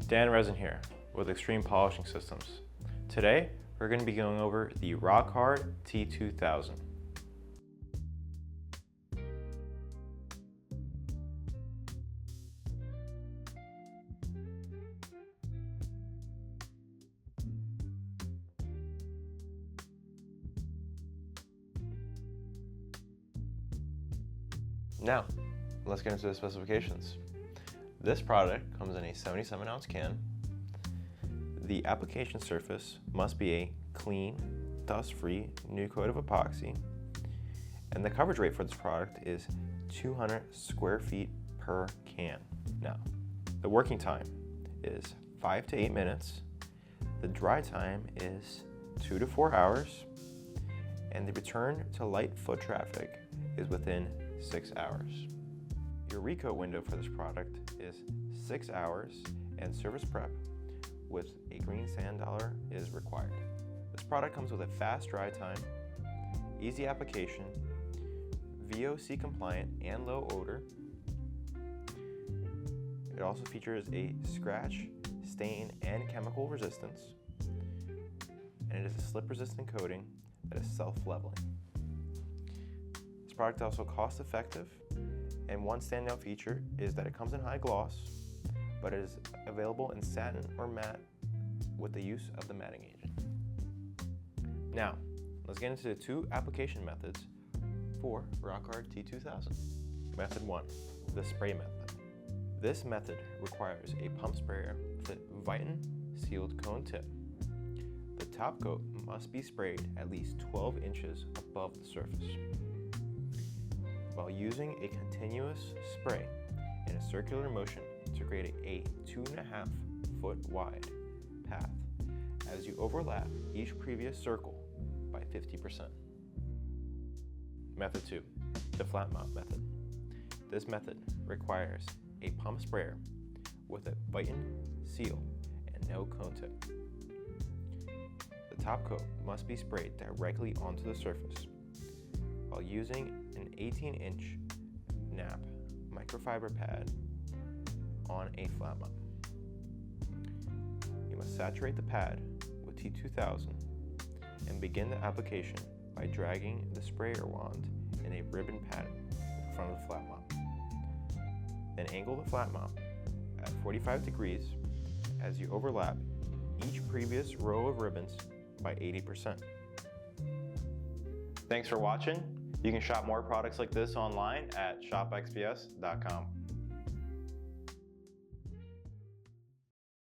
Dan Resin here with Xtreme Polishing Systems. Today, we're going to be going over the Rockhard T2000. Now, let's get into the specifications. This product comes in a 77-ounce can. The application surface must be a clean, dust-free new coat of epoxy, and the coverage rate for this product is 200 square feet per can. Now, the working time is 5 to 8 minutes, the dry time is 2 to 4 hours, and the return to light foot traffic is within 6 hours. Your recoat window for this product is 6 hours, and service prep with a green sand dollar is required. This product comes with a fast dry time, easy application, VOC compliant and low odor. It also features a scratch, stain, and chemical resistance, and it is a slip resistant coating that is self-leveling. This product is also cost effective, and one standout feature is that it comes in high gloss, but it is available in satin or matte with the use of the matting agent. Now, let's get into the two application methods for Rockhard T2000. Method 1, the spray method. This method requires a pump sprayer with a Viton sealed cone tip. The top coat must be sprayed at least 12 inches above the surface. While using a continuous spray in a circular motion to create a 2.5 foot wide path as you overlap each previous circle by 50%. Method 2, the flat mount method. This method requires a pump sprayer with a Viton seal and no cone tip. The top coat must be sprayed directly onto the surface while using an 18-inch nap microfiber pad on a flat mount. You must saturate the pad with T2000 and begin the application by dragging the sprayer wand in a ribbon pattern in front of the flat mount. Then angle the flat mount at 45 degrees as you overlap each previous row of ribbons by 80%. Thanks for watching. You can shop more products like this online at shopxps.com.